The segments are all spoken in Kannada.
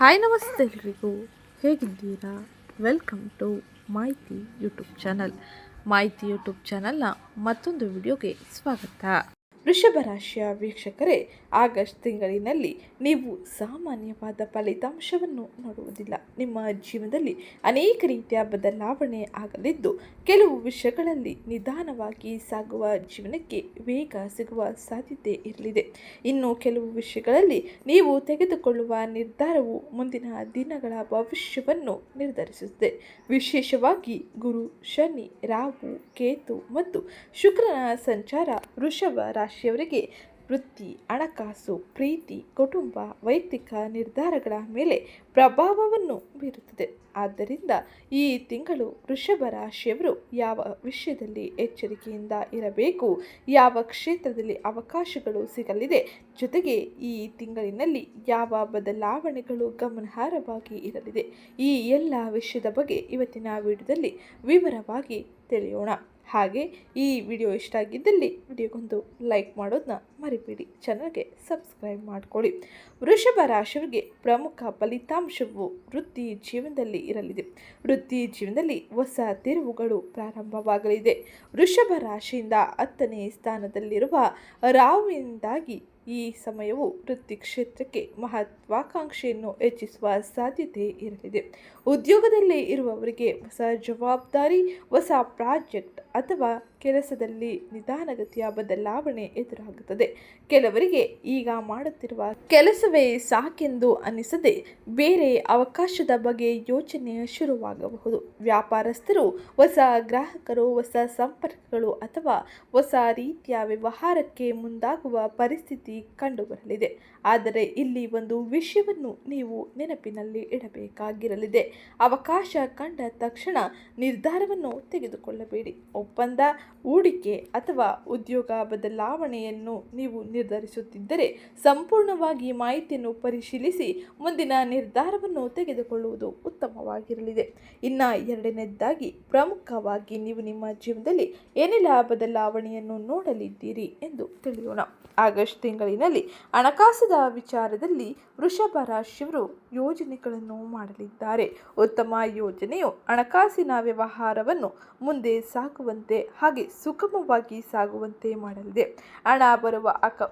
ಹಾಯ್ ನಮಸ್ತೆ ಎಲ್ರಿಗೂ, ಹೇಗಿದ್ದೀರಾ? ವೆಲ್ಕಮ್ ಟು ಮಾಹಿತಿ ಯೂಟ್ಯೂಬ್ ಚಾನಲ್. ಮಾಹಿತಿ ಯೂಟ್ಯೂಬ್ ಚಾನಲ್ನ ಮತ್ತೊಂದು ವಿಡಿಯೋಗೆ ಸ್ವಾಗತ. ವೃಷಭ ರಾಶಿಯ ವೀಕ್ಷಕರೇ, ಆಗಸ್ಟ್ ತಿಂಗಳಿನಲ್ಲಿ ನೀವು ಸಾಮಾನ್ಯವಾದ ಫಲಿತಾಂಶವನ್ನು ನೋಡುವುದಿಲ್ಲ. ನಿಮ್ಮ ಜೀವನದಲ್ಲಿ ಅನೇಕ ರೀತಿಯ ಬದಲಾವಣೆ ಆಗಲಿದ್ದು, ಕೆಲವು ವಿಷಯಗಳಲ್ಲಿ ನಿಧಾನವಾಗಿ ಸಾಗುವ ಜೀವನಕ್ಕೆ ವೇಗ ಸಿಗುವ ಸಾಧ್ಯತೆ ಇರಲಿದೆ. ಇನ್ನು ಕೆಲವು ವಿಷಯಗಳಲ್ಲಿ ನೀವು ತೆಗೆದುಕೊಳ್ಳುವ ನಿರ್ಧಾರವು ಮುಂದಿನ ದಿನಗಳ ಭವಿಷ್ಯವನ್ನು ನಿರ್ಧರಿಸುತ್ತದೆ. ವಿಶೇಷವಾಗಿ ಗುರು, ಶನಿ, ರಾಹು, ಕೇತು ಮತ್ತು ಶುಕ್ರನ ಸಂಚಾರ ವೃಷಭ ರಾಶಿಯವರಿಗೆ ವೃತ್ತಿ, ಹಣಕಾಸು, ಪ್ರೀತಿ, ಕುಟುಂಬ, ವೈಯಕ್ತಿಕ ನಿರ್ಧಾರಗಳ ಮೇಲೆ ಪ್ರಭಾವವನ್ನು ಬೀರುತ್ತದೆ. ಆದ್ದರಿಂದ ಈ ತಿಂಗಳು ವೃಷಭ ರಾಶಿಯವರು ಯಾವ ವಿಷಯದಲ್ಲಿ ಎಚ್ಚರಿಕೆಯಿಂದ ಇರಬೇಕು, ಯಾವ ಕ್ಷೇತ್ರದಲ್ಲಿ ಅವಕಾಶಗಳು ಸಿಗಲಿದೆ, ಜೊತೆಗೆ ಈ ತಿಂಗಳಿನಲ್ಲಿ ಯಾವ ಬದಲಾವಣೆಗಳು ಗಮನಾರ್ಹವಾಗಿ ಇರಲಿದೆ, ಈ ಎಲ್ಲ ವಿಷಯದ ಬಗ್ಗೆ ಇವತ್ತಿನ ವಿಡಿಯೋದಲ್ಲಿ ವಿವರವಾಗಿ ತಿಳಿಯೋಣ. ಹಾಗೆ ಈ ವಿಡಿಯೋ ಇಷ್ಟ ಆಗಿದ್ದಲ್ಲಿ ವಿಡಿಯೋಗೊಂದು ಲೈಕ್ ಮಾಡೋದನ್ನ ಮರಿಬೇಡಿ, ಚಾನಲ್ಗೆ ಸಬ್ಸ್ಕ್ರೈಬ್ ಮಾಡಿಕೊಳ್ಳಿ. ವೃಷಭ ರಾಶಿಯವರಿಗೆ ಪ್ರಮುಖ ಫಲಿತಾಂಶವು ವೃತ್ತಿ ಜೀವನದಲ್ಲಿ ಇರಲಿದೆ. ವೃತ್ತಿ ಜೀವನದಲ್ಲಿ ಹೊಸ ತಿರುವುಗಳು ಪ್ರಾರಂಭವಾಗಲಿದೆ. ವೃಷಭ ರಾಶಿಯಿಂದ 10ನೇ ಸ್ಥಾನದಲ್ಲಿರುವ ರಾಹುವಿನಿಂದಾಗಿ ಈ ಸಮಯವು ವೃತ್ತಿ ಕ್ಷೇತ್ರಕ್ಕೆ ಮಹತ್ವಾಕಾಂಕ್ಷೆಯನ್ನು ಹೆಚ್ಚಿಸುವ ಸಾಧ್ಯತೆ ಇರಲಿದೆ. ಉದ್ಯೋಗದಲ್ಲಿ ಇರುವವರಿಗೆ ಹೊಸ ಜವಾಬ್ದಾರಿ, ಹೊಸ ಪ್ರಾಜೆಕ್ಟ್ ಅಥವಾ ಕೆಲಸದಲ್ಲಿ ನಿಧಾನಗತಿಯ ಬದಲಾವಣೆ ಎದುರಾಗುತ್ತದೆ. ಕೆಲವರಿಗೆ ಈಗ ಮಾಡುತ್ತಿರುವ ಕೆಲಸವೇ ಸಾಕೆಂದು ಅನಿಸದೆ ಬೇರೆ ಅವಕಾಶದ ಬಗ್ಗೆ ಯೋಚನೆ ಶುರುವಾಗಬಹುದು. ವ್ಯಾಪಾರಸ್ಥರು ಹೊಸ ಗ್ರಾಹಕರು, ಹೊಸ ಸಂಪರ್ಕಗಳು ಅಥವಾ ಹೊಸ ರೀತಿಯ ವ್ಯವಹಾರಕ್ಕೆ ಮುಂದಾಗುವ ಪರಿಸ್ಥಿತಿ ಕಂಡುಬರಲಿದೆ. ಆದರೆ ಇಲ್ಲಿ ಒಂದು ವಿಷಯವನ್ನು ನೀವು ನೆನಪಿನಲ್ಲಿ ಇಡಬೇಕಾಗಿರಲಿದೆ. ಅವಕಾಶ ಕಂಡ ತಕ್ಷಣ ನಿರ್ಧಾರವನ್ನು ತೆಗೆದುಕೊಳ್ಳಬೇಡಿ. ಒಪ್ಪಂದ, ಹೂಡಿಕೆ ಅಥವಾ ಉದ್ಯೋಗ ಬದಲಾವಣೆಯನ್ನು ನೀವು ನಿರ್ಧರಿಸುತ್ತಿದ್ದರೆ ಸಂಪೂರ್ಣವಾಗಿ ಮಾಹಿತಿಯನ್ನು ಪರಿಶೀಲಿಸಿ ಮುಂದಿನ ನಿರ್ಧಾರವನ್ನು ತೆಗೆದುಕೊಳ್ಳುವುದು ಉತ್ತಮವಾಗಿರಲಿದೆ. ಇನ್ನು ಎರಡನೇದಾಗಿ, ಪ್ರಮುಖವಾಗಿ ನೀವು ನಿಮ್ಮ ಜೀವನದಲ್ಲಿ ಏನೆಲ್ಲ ಬದಲಾವಣೆಯನ್ನು ನೋಡಲಿದ್ದೀರಿ ಎಂದು ತಿಳಿಯೋಣ. ಆಗಸ್ಟ್ ತಿಂಗಳಿನಲ್ಲಿ ಹಣಕಾಸಿನ ವಿಚಾರದಲ್ಲಿ ವೃಷಭ ರಾಶಿಯವರು ಯೋಜನೆಗಳನ್ನು ಮಾಡಲಿದ್ದಾರೆ. ಉತ್ತಮ ಯೋಜನೆಯು ಹಣಕಾಸಿನ ವ್ಯವಹಾರವನ್ನು ಮುಂದೆ ಸಾಗುವಂತೆ ಹಾಗೆ ಸುಗಮವಾಗಿ ಸಾಗುವಂತೆ ಮಾಡಲಿದೆ. ಹಣ ಬರುವ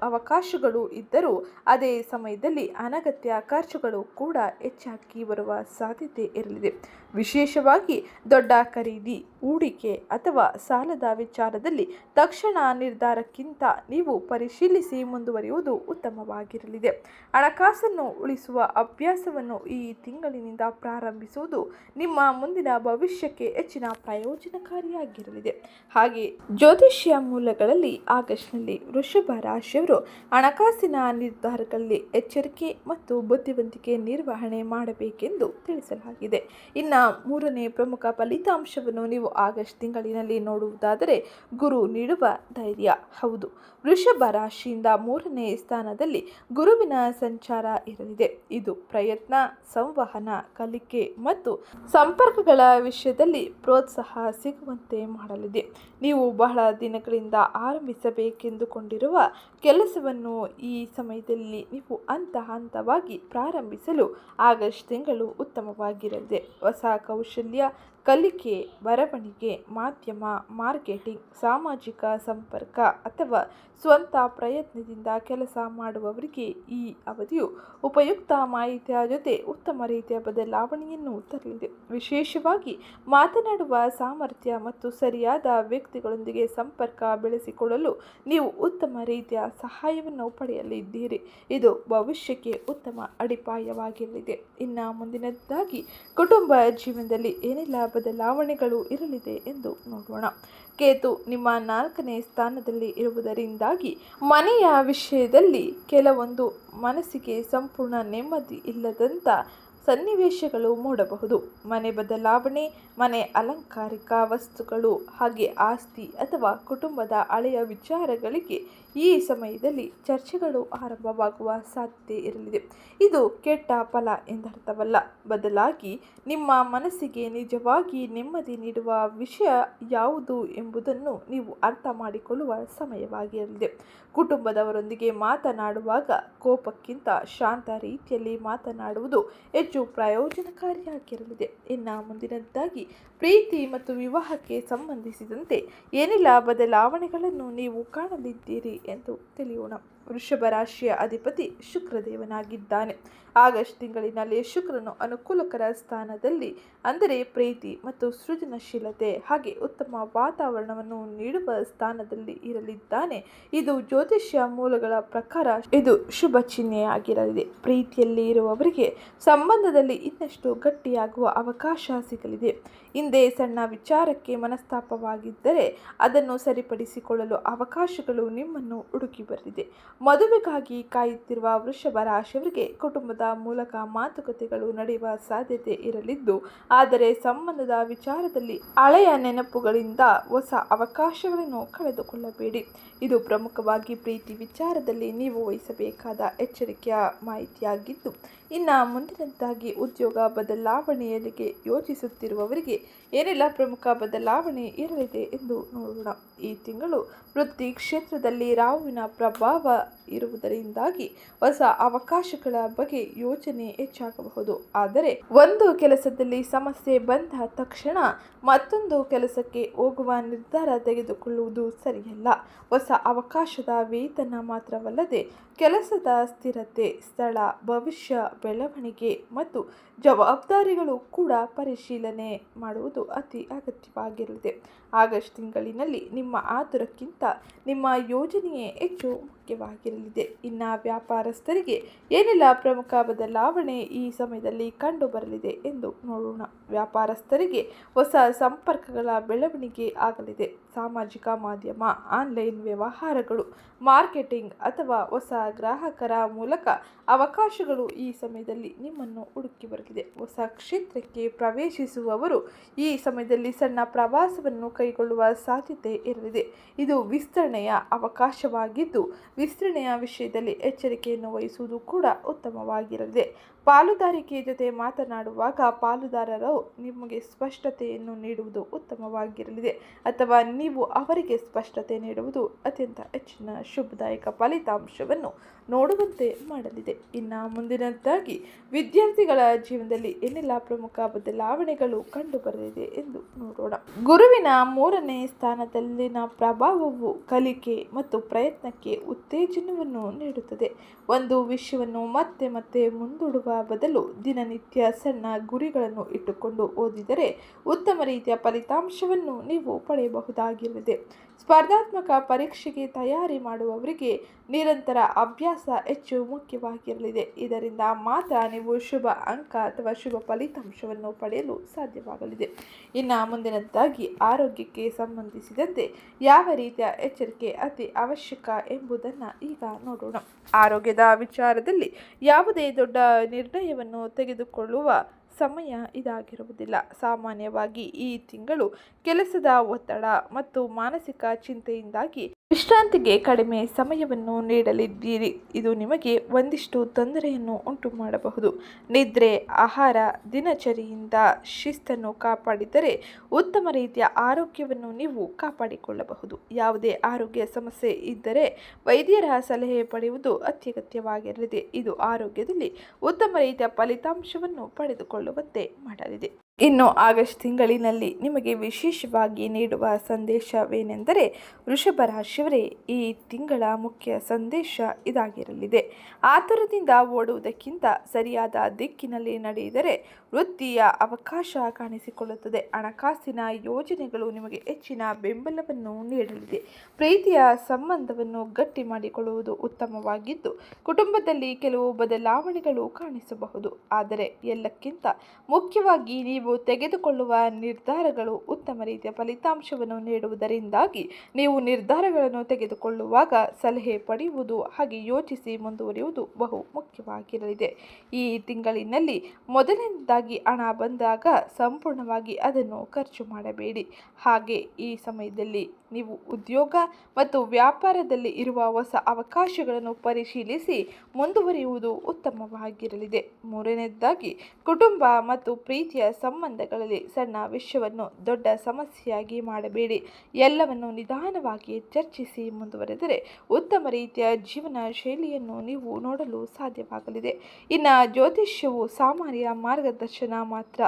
ಅವಕಾಶಗಳು ಇದ್ದರೂ ಅದೇ ಸಮಯದಲ್ಲಿ ಅನಗತ್ಯ ಖರ್ಚುಗಳು ಕೂಡ ಹೆಚ್ಚಾಗಿ ಬರುವ ಸಾಧ್ಯತೆ ಇರಲಿದೆ. ವಿಶೇಷವಾಗಿ ದೊಡ್ಡ ಖರೀದಿ, ಹೂಡಿಕೆ ಅಥವಾ ಸಾಲದ ವಿಚಾರದಲ್ಲಿ ತಕ್ಷಣ ನಿರ್ಧಾರಕ್ಕಿಂತ ನೀವು ಪರಿಶೀಲಿಸಿ ಮುಂದುವರಿಯುವುದು ಉತ್ತಮವಾಗಿರಲಿದೆ. ಹಣಕಾಸನ್ನು ಉಳಿಸುವ ಅಭ್ಯಾಸವನ್ನು ಈ ತಿಂಗಳಿನಿಂದ ಪ್ರಾರಂಭಿಸುವುದು ನಿಮ್ಮ ಮುಂದಿನ ಭವಿಷ್ಯಕ್ಕೆ ಹೆಚ್ಚಿನ ಪ್ರಯೋಜನಕಾರಿಯಾಗಿರಲಿದೆ. ಹಾಗೆ ಜ್ಯೋತಿಷ್ಯ ಮೂಲಗಳಲ್ಲಿ ಆಗಸ್ಟ್ನಲ್ಲಿ ವೃಷಭ ರಾಶಿಯವರು ಹಣಕಾಸಿನ ನಿರ್ಧಾರಗಳಲ್ಲಿ ಎಚ್ಚರಿಕೆ ಮತ್ತು ಬುದ್ಧಿವಂತಿಕೆ ನಿರ್ವಹಣೆ ಮಾಡಬೇಕೆಂದು ತಿಳಿಸಲಾಗಿದೆ. ಇನ್ನು ಮೂರನೇ ಪ್ರಮುಖ ಫಲಿತಾಂಶವನ್ನು ನೀವು ಆಗಸ್ಟ್ ತಿಂಗಳಿನಲ್ಲಿ ನೋಡುವುದಾದರೆ ಗುರು ನೀಡುವ ಧೈರ್ಯ. ಹೌದು, ವೃಷಭ ರಾಶಿಯಿಂದ 3ನೇ ಸ್ಥಾನದಲ್ಲಿ ಗುರುವಿನ ಸಂಚಾರ ಇರಲಿದೆ. ಇದು ಪ್ರಯತ್ನ, ಸಂವಹನ, ಕಲಿಕೆ ಮತ್ತು ಸಂಪರ್ಕಗಳ ವಿಷಯದಲ್ಲಿ ಪ್ರೋತ್ಸಾಹ ಸಿಗುವಂತೆ ಮಾಡಲಿದೆ. ನೀವು ಬಹಳ ದಿನಗಳಿಂದ ಆರಂಭಿಸಬೇಕೆಂದುಕೊಂಡಿರುವ ಕೆಲಸವನ್ನು ಈ ಸಮಯದಲ್ಲಿ ನೀವು ಹಂತ ಹಂತವಾಗಿ ಪ್ರಾರಂಭಿಸಲು ಆಗಸ್ಟ್ ತಿಂಗಳು ಉತ್ತಮವಾಗಿರಲಿದೆ. ಹೊಸ ಕೌಶಲ್ಯ, ಕಲಿಕೆ, ಬರವಣಿಗೆ, ಮಾಧ್ಯಮ, ಮಾರ್ಕೆಟಿಂಗ್, ಸಾಮಾಜಿಕ ಸಂಪರ್ಕ ಅಥವಾ ಸ್ವಂತ ಪ್ರಯತ್ನದಿಂದ ಕೆಲಸ ಮಾಡುವವರಿಗೆ ಈ ಅವಧಿಯು ಉಪಯುಕ್ತ ಮಾಹಿತಿಯ ಜೊತೆ ಉತ್ತಮ ರೀತಿಯ ಬದಲಾವಣೆಯನ್ನು ತರಲಿದೆ. ವಿಶೇಷವಾಗಿ ಮಾತನಾಡುವ ಸಾಮರ್ಥ್ಯ ಮತ್ತು ಸರಿಯಾದ ವ್ಯಕ್ತಿಗಳೊಂದಿಗೆ ಸಂಪರ್ಕ ಬೆಳೆಸಿಕೊಳ್ಳಲು ನೀವು ಉತ್ತಮ ರೀತಿಯ ಸಹಾಯವನ್ನು ಪಡೆಯಲಿದ್ದೀರಿ. ಇದು ಭವಿಷ್ಯಕ್ಕೆ ಉತ್ತಮ ಅಡಿಪಾಯವಾಗಿರಲಿದೆ. ಇನ್ನು ಮುಂದಿನದಾಗಿ ಕುಟುಂಬ ಜೀವನದಲ್ಲಿ ಏನೆಲ್ಲ ಬದಲಾವಣೆಗಳು ಇರಲಿದೆ ಎಂದು ನೋಡೋಣ. ಕೇತು ನಿಮ್ಮ 4ನೇ ಸ್ಥಾನದಲ್ಲಿ ಇರುವುದರಿಂದಾಗಿ ಮನೆಯ ವಿಷಯದಲ್ಲಿ ಕೆಲವೊಂದು ಮನಸ್ಸಿಗೆ ಸಂಪೂರ್ಣ ನೆಮ್ಮದಿ ಇಲ್ಲದಂಥ ಸನ್ನಿವೇಶಗಳು ಮೂಡಬಹುದು. ಮನೆ ಬದಲಾವಣೆ, ಮನೆ ಅಲಂಕಾರಿಕ ವಸ್ತುಗಳು, ಹಾಗೆ ಆಸ್ತಿ ಅಥವಾ ಕುಟುಂಬದ ಹಳೆಯ ವಿಚಾರಗಳಿಗೆ ಈ ಸಮಯದಲ್ಲಿ ಚರ್ಚೆಗಳು ಆರಂಭವಾಗುವ ಸಾಧ್ಯತೆ ಇರಲಿದೆ. ಇದು ಕೆಟ್ಟ ಫಲ ಎಂದರ್ಥವಲ್ಲ, ಬದಲಾಗಿ ನಿಮ್ಮ ಮನಸ್ಸಿಗೆ ನಿಜವಾಗಿ ನೆಮ್ಮದಿ ನೀಡುವ ವಿಷಯ ಯಾವುದು ಎಂಬುದನ್ನು ನೀವು ಅರ್ಥ ಮಾಡಿಕೊಳ್ಳುವ ಸಮಯವಾಗಿರಲಿದೆ. ಕುಟುಂಬದವರೊಂದಿಗೆ ಮಾತನಾಡುವಾಗ ಕೋಪಕ್ಕಿಂತ ಶಾಂತ ರೀತಿಯಲ್ಲಿ ಮಾತನಾಡುವುದು ಹೆಚ್ಚು ಪ್ರಯೋಜನಕಾರಿಯಾಗಿರಲಿದೆ. ಇನ್ನು ಮುಂದಿನದ್ದಾಗಿ ಪ್ರೀತಿ ಮತ್ತು ವಿವಾಹಕ್ಕೆ ಸಂಬಂಧಿಸಿದಂತೆ ಏನೆಲ್ಲ ಬದಲಾವಣೆಗಳನ್ನು ನೀವು ಕಾಣಲಿದ್ದೀರಿ ಎಂದು ತಿಳಿಯೋಣ. ವೃಷಭ ರಾಶಿಯ ಅಧಿಪತಿ ಶುಕ್ರದೇವನಾಗಿದ್ದಾನೆ. ಆಗಸ್ಟ್ ತಿಂಗಳಿನಲ್ಲಿ ಶುಕ್ರನು ಅನುಕೂಲಕರ ಸ್ಥಾನದಲ್ಲಿ, ಅಂದರೆ ಪ್ರೀತಿ ಮತ್ತು ಸೃಜನಶೀಲತೆ ಹಾಗೆ ಉತ್ತಮ ವಾತಾವರಣವನ್ನು ನೀಡುವ ಸ್ಥಾನದಲ್ಲಿ ಇರಲಿದ್ದಾನೆ. ಇದು ಜ್ಯೋತಿಷ್ಯ ಮೂಲಗಳ ಪ್ರಕಾರ ಇದು ಶುಭ ಚಿಹ್ನೆಯಾಗಿರಲಿದೆ. ಪ್ರೀತಿಯಲ್ಲಿ ಇರುವವರಿಗೆ ಸಂಬಂಧದಲ್ಲಿ ಇನ್ನಷ್ಟು ಗಟ್ಟಿಯಾಗುವ ಅವಕಾಶ ಸಿಗಲಿದೆ. ಹಿಂದೆ ಸಣ್ಣ ವಿಚಾರಕ್ಕೆ ಮನಸ್ತಾಪವಾಗಿದ್ದರೆ ಅದನ್ನು ಸರಿಪಡಿಸಿಕೊಳ್ಳಲು ಅವಕಾಶಗಳು ನಿಮ್ಮನ್ನು ಹುಡುಕಿ ಬರಲಿದೆ. ಮದುವೆಗಾಗಿ ಕಾಯುತ್ತಿರುವ ವೃಷಭ ರಾಶಿಯವರಿಗೆ ಕುಟುಂಬದ ಮೂಲಕ ಮಾತುಕತೆಗಳು ನಡೆಯುವ ಸಾಧ್ಯತೆ ಇರಲಿದ್ದು, ಆದರೆ ಸಂಬಂಧದ ವಿಚಾರದಲ್ಲಿ ಹಳೆಯ ನೆನಪುಗಳಿಂದ ಹೊಸ ಅವಕಾಶಗಳನ್ನು ಕಳೆದುಕೊಳ್ಳಬೇಡಿ. ಇದು ಪ್ರಮುಖವಾಗಿ ಪ್ರೀತಿ ವಿಚಾರದಲ್ಲಿ ನೀವು ವಹಿಸಬೇಕಾದ ಎಚ್ಚರಿಕೆಯ ಮಾಹಿತಿಯಾಗಿದ್ದು, ಇನ್ನು ಮುಂದಿನದ್ದಾಗಿ ಉದ್ಯೋಗ ಬದಲಾವಣೆಯಲ್ಲಿಗೆ ಯೋಚಿಸುತ್ತಿರುವವರಿಗೆ ಏನೆಲ್ಲ ಪ್ರಮುಖ ಬದಲಾವಣೆ ಇರಲಿದೆ ಎಂದು ನೋಡೋಣ. ಈ ತಿಂಗಳು ವೃತ್ತಿ ಕ್ಷೇತ್ರದಲ್ಲಿ ರಾಹುವಿನ ಪ್ರಭಾವ ಇರುವುದರಿಂದಾಗಿ ಹೊಸ ಅವಕಾಶಗಳ ಬಗ್ಗೆ ಯೋಚನೆ ಹೆಚ್ಚಾಗಬಹುದು. ಆದರೆ ಒಂದು ಕೆಲಸದಲ್ಲಿ ಸಮಸ್ಯೆ ಬಂದ ತಕ್ಷಣ ಮತ್ತೊಂದು ಕೆಲಸಕ್ಕೆ ಹೋಗುವ ನಿರ್ಧಾರ ತೆಗೆದುಕೊಳ್ಳುವುದು ಸರಿಯಲ್ಲ. ಹೊಸ ಅವಕಾಶದ ವೇತನ ಮಾತ್ರವಲ್ಲದೆ ಕೆಲಸದ ಸ್ಥಿರತೆ, ಸ್ಥಳ, ಭವಿಷ್ಯ ಬೆಳವಣಿಗೆ ಮತ್ತು ಜವಾಬ್ದಾರಿಗಳು ಕೂಡ ಪರಿಶೀಲನೆ ಮಾಡುವುದು ಅತಿ ಅಗತ್ಯವಾಗಿರಲಿದೆ. ಆಗಸ್ಟ್ ತಿಂಗಳಿನಲ್ಲಿ ನಿಮ್ಮ ಆತುರಕ್ಕಿಂತ ನಿಮ್ಮ ಯೋಜನೆಯೇ ಹೆಚ್ಚು ಮುಖ್ಯವಾಗಿರಲಿದೆ. ಇನ್ನು ವ್ಯಾಪಾರಸ್ಥರಿಗೆ ಏನೆಲ್ಲ ಪ್ರಮುಖ ಬದಲಾವಣೆ ಈ ಸಮಯದಲ್ಲಿ ಕಂಡು ಬರಲಿದೆ ಎಂದು ನೋಡೋಣ. ವ್ಯಾಪಾರಸ್ಥರಿಗೆ ಹೊಸ ಸಂಪರ್ಕಗಳ ಬೆಳವಣಿಗೆ ಆಗಲಿದೆ. ಸಾಮಾಜಿಕ ಮಾಧ್ಯಮ, ಆನ್ಲೈನ್ ವ್ಯವಹಾರಗಳು, ಮಾರ್ಕೆಟಿಂಗ್ ಅಥವಾ ಹೊಸ ಗ್ರಾಹಕರ ಮೂಲಕ ಅವಕಾಶಗಳು ಈ ಸಮಯದಲ್ಲಿ ನಿಮ್ಮನ್ನು ಹುಡುಕಿ ಬರಲಿದೆ. ಹೊಸ ಕ್ಷೇತ್ರಕ್ಕೆ ಪ್ರವೇಶಿಸುವವರು ಈ ಸಮಯದಲ್ಲಿ ಸಣ್ಣ ಪ್ರವಾಸವನ್ನು ಕೈಗೊಳ್ಳುವ ಸಾಧ್ಯತೆ ಇರಲಿದೆ. ಇದು ವಿಸ್ತರಣೆಯ ಅವಕಾಶವಾಗಿದ್ದು, ವಿಸ್ತರಣೆಯ ವಿಷಯದಲ್ಲಿ ಎಚ್ಚರಿಕೆಯನ್ನು ವಹಿಸುವುದು ಕೂಡ ಉತ್ತಮವಾಗಿರಲಿದೆ. ಪಾಲುದಾರಿಕೆ ಜೊತೆ ಮಾತನಾಡುವಾಗ ಪಾಲುದಾರರು ನಿಮಗೆ ಸ್ಪಷ್ಟತೆಯನ್ನು ನೀಡುವುದು ಉತ್ತಮವಾಗಿರಲಿದೆ, ಅಥವಾ ನೀವು ಅವರಿಗೆ ಸ್ಪಷ್ಟತೆ ನೀಡುವುದು ಅತ್ಯಂತ ಹೆಚ್ಚಿನ ಶುಭದಾಯಕ ಫಲಿತಾಂಶವನ್ನು ನೋಡುವಂತೆ ಮಾಡಲಿದೆ. ಇನ್ನು ಮುಂದಿನದ್ದಾಗಿ ವಿದ್ಯಾರ್ಥಿಗಳ ಜೀವನದಲ್ಲಿ ಏನೆಲ್ಲ ಪ್ರಮುಖ ಬದಲಾವಣೆಗಳು ಕಂಡು ಬರಲಿದೆ ಎಂದು ನೋಡೋಣ. ಗುರುವಿನ 3ನೇ ಸ್ಥಾನದಲ್ಲಿನ ಪ್ರಭಾವವು ಕಲಿಕೆ ಮತ್ತು ಪ್ರಯತ್ನಕ್ಕೆ ಉತ್ತೇಜನವನ್ನು ನೀಡುತ್ತದೆ. ಒಂದು ವಿಷಯವನ್ನು ಮತ್ತೆ ಮತ್ತೆ ಮುಂದೂಡುವ ಬದಲು ದಿನನಿತ್ಯ ಸಣ್ಣ ಗುರಿಗಳನ್ನು ಇಟ್ಟುಕೊಂಡು ಓದಿದರೆ ಉತ್ತಮ ರೀತಿಯ ಫಲಿತಾಂಶವನ್ನು ನೀವು ಪಡೆಯಬಹುದಾಗಿರಲಿದೆ. ಸ್ಪರ್ಧಾತ್ಮಕ ಪರೀಕ್ಷೆಗೆ ತಯಾರಿ ಮಾಡುವವರಿಗೆ ನಿರಂತರ ಅಭ್ಯಾಸ ಹೆಚ್ಚು ಮುಖ್ಯವಾಗಿರಲಿದೆ. ಇದರಿಂದ ಮಾತ್ರ ನೀವು ಶುಭ ಅಂಕ ಅಥವಾ ಶುಭ ಫಲಿತಾಂಶವನ್ನು ಪಡೆಯಲು ಸಾಧ್ಯವಾಗಲಿದೆ. ಇನ್ನು ಮುಂದಿನದ್ದಾಗಿ ಆರೋಗ್ಯಕ್ಕೆ ಸಂಬಂಧಿಸಿದಂತೆ ಯಾವ ರೀತಿಯ ಎಚ್ಚರಿಕೆ ಅತಿ ಅವಶ್ಯಕ ಎಂಬುದನ್ನು ಈಗ ನೋಡೋಣ. ಆರೋಗ್ಯದ ವಿಚಾರದಲ್ಲಿ ಯಾವುದೇ ದೊಡ್ಡ ನಿರ್ಣಯವನ್ನು ತೆಗೆದುಕೊಳ್ಳುವ ಸಮಯ ಇದಾಗಿರುವುದಿಲ್ಲ. ಸಾಮಾನ್ಯವಾಗಿ ಈ ತಿಂಗಳು ಕೆಲಸದ ಒತ್ತಡ ಮತ್ತು ಮಾನಸಿಕ ಚಿಂತೆಯಿಂದಾಗಿ ವಿಶ್ರಾಂತಿಗೆ ಕಡಿಮೆ ಸಮಯವನ್ನು ನೀಡಲಿದ್ದೀರಿ. ಇದು ನಿಮಗೆ ಒಂದಿಷ್ಟು ತೊಂದರೆಯನ್ನು ಉಂಟು ಮಾಡಬಹುದು. ನಿದ್ರೆ, ಆಹಾರ, ದಿನಚರಿಯಿಂದ ಶಿಸ್ತನ್ನು ಕಾಪಾಡಿದರೆ ಉತ್ತಮ ರೀತಿಯ ಆರೋಗ್ಯವನ್ನು ನೀವು ಕಾಪಾಡಿಕೊಳ್ಳಬಹುದು. ಯಾವುದೇ ಆರೋಗ್ಯ ಸಮಸ್ಯೆ ಇದ್ದರೆ ವೈದ್ಯರ ಸಲಹೆ ಪಡೆಯುವುದು ಅತ್ಯಗತ್ಯವಾಗಿರಲಿದೆ. ಇದು ಆರೋಗ್ಯದಲ್ಲಿ ಉತ್ತಮ ರೀತಿಯ ಫಲಿತಾಂಶವನ್ನು ಪಡೆದುಕೊಳ್ಳುವಂತೆ ಮಾಡಲಿದೆ. ಇನ್ನು ಆಗಸ್ಟ್ ತಿಂಗಳಿನಲ್ಲಿ ನಿಮಗೆ ವಿಶೇಷವಾಗಿ ನೀಡುವ ಸಂದೇಶವೇನೆಂದರೆ, ವೃಷಭ ರಾಶಿಯವರೇ, ಈ ತಿಂಗಳ ಮುಖ್ಯ ಸಂದೇಶ ಇದಾಗಿರಲಿದೆ. ಆತುರದಿಂದ ಓಡುವುದಕ್ಕಿಂತ ಸರಿಯಾದ ದಿಕ್ಕಿನಲ್ಲಿ ನಡೆಯಿದರೆ ವೃತ್ತಿಯ ಅವಕಾಶ ಕಾಣಿಸಿಕೊಳ್ಳುತ್ತದೆ. ಹಣಕಾಸಿನ ಯೋಜನೆಗಳು ನಿಮಗೆ ಹೆಚ್ಚಿನ ಬೆಂಬಲವನ್ನು ನೀಡಲಿದೆ. ಪ್ರೀತಿಯ ಸಂಬಂಧವನ್ನು ಗಟ್ಟಿ ಮಾಡಿಕೊಳ್ಳುವುದು ಉತ್ತಮವಾಗಿದ್ದು, ಕುಟುಂಬದಲ್ಲಿ ಕೆಲವು ಬದಲಾವಣೆಗಳು ಕಾಣಿಸಬಹುದು. ಆದರೆ ಎಲ್ಲಕ್ಕಿಂತ ಮುಖ್ಯವಾಗಿ ನೀವು ನೀವು ತೆಗೆದುಕೊಳ್ಳುವ ನಿರ್ಧಾರಗಳು ಉತ್ತಮ ರೀತಿಯ ಫಲಿತಾಂಶವನ್ನು ನೀಡುವುದರಿಂದಾಗಿ ನೀವು ನಿರ್ಧಾರಗಳನ್ನು ತೆಗೆದುಕೊಳ್ಳುವಾಗ ಸಲಹೆ ಪಡೆಯುವುದು ಹಾಗೆ ಯೋಚಿಸಿ ಮುಂದುವರಿಯುವುದು ಬಹು ಮುಖ್ಯವಾಗಿರಲಿದೆ. ಈ ತಿಂಗಳಿನಲ್ಲಿ ಮೊದಲನೇದಾಗಿ ಹಣ ಬಂದಾಗ ಸಂಪೂರ್ಣವಾಗಿ ಅದನ್ನು ಖರ್ಚು ಮಾಡಬೇಡಿ. ಹಾಗೆ ಈ ಸಮಯದಲ್ಲಿ ನೀವು ಉದ್ಯೋಗ ಮತ್ತು ವ್ಯಾಪಾರದಲ್ಲಿ ಇರುವ ಹೊಸ ಅವಕಾಶಗಳನ್ನು ಪರಿಶೀಲಿಸಿ ಮುಂದುವರಿಯುವುದು ಉತ್ತಮವಾಗಿರಲಿದೆ. ಮೂರನೇದಾಗಿ ಕುಟುಂಬ ಮತ್ತು ಪ್ರೀತಿಯ ಸಂಬಂಧಗಳಲ್ಲಿ ಸಣ್ಣ ವಿಷಯವನ್ನು ದೊಡ್ಡ ಸಮಸ್ಯೆಯಾಗಿ ಮಾಡಬೇಡಿ. ಎಲ್ಲವನ್ನು ನಿಧಾನವಾಗಿ ಚರ್ಚಿಸಿ ಮುಂದುವರೆದರೆ ಉತ್ತಮ ರೀತಿಯ ಜೀವನ ಶೈಲಿಯನ್ನು ನೀವು ನೋಡಲು ಸಾಧ್ಯವಾಗಲಿದೆ. ಇನ್ನು ಜ್ಯೋತಿಷ್ಯವು ಸಾಮಾನ್ಯ ಮಾರ್ಗದರ್ಶನ ಮಾತ್ರ.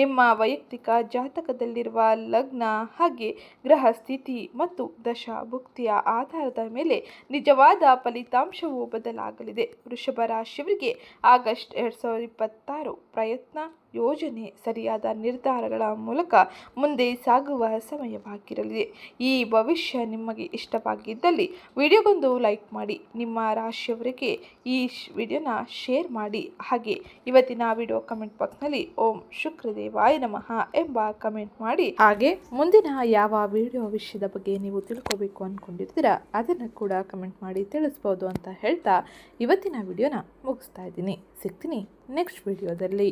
ನಿಮ್ಮ ವೈಯಕ್ತಿಕ ಜಾತಕದಲ್ಲಿರುವ ಲಗ್ನ ಹಾಗೆ ಗ್ರಹ ಸ್ಥಿತಿ ಮತ್ತು ದಶಾಭುಕ್ತಿಯ ಆಧಾರದ ಮೇಲೆ ನಿಜವಾದ ಫಲಿತಾಂಶವು ಬದಲಾಗಲಿದೆ. ವೃಷಭ ರಾಶಿಯವರಿಗೆ ಆಗಸ್ಟ್ 2026 ಪ್ರಯತ್ನ, ಯೋಜನೆ, ಸರಿಯಾದ ನಿರ್ಧಾರಗಳ ಮೂಲಕ ಮುಂದೆ ಸಾಗುವ ಸಮಯವಾಗಿರಲಿದೆ. ಈ ಭವಿಷ್ಯ ನಿಮಗೆ ಇಷ್ಟವಾಗಿದ್ದಲ್ಲಿ ವಿಡಿಯೋಗೊಂದು ಲೈಕ್ ಮಾಡಿ, ನಿಮ್ಮ ರಾಶಿಯವರಿಗೆ ಈ ವಿಡಿಯೋನ ಶೇರ್ ಮಾಡಿ. ಹಾಗೆ ಇವತ್ತಿನ ವಿಡಿಯೋ ಕಮೆಂಟ್ ಬಾಕ್ಸ್ನಲ್ಲಿ ಓಂ ಶುಕ್ರದೇವಾಯ ನಮಃ ಎಂಬ ಕಮೆಂಟ್ ಮಾಡಿ. ಹಾಗೆ ಮುಂದಿನ ಯಾವ ವಿಡಿಯೋ ವಿಷಯದ ಬಗ್ಗೆ ನೀವು ತಿಳ್ಕೋಬೇಕು ಅಂದ್ಕೊಂಡಿರ್ತೀರಾ ಅದನ್ನು ಕೂಡ ಕಮೆಂಟ್ ಮಾಡಿ ತಿಳಿಸ್ಬೋದು ಅಂತ ಹೇಳ್ತಾ ಇವತ್ತಿನ ವಿಡಿಯೋನ ಮುಗಿಸ್ತಾ ಇದ್ದೀನಿ. ಸಿಗ್ತೀನಿ ನೆಕ್ಸ್ಟ್ ವಿಡಿಯೋದಲ್ಲಿ.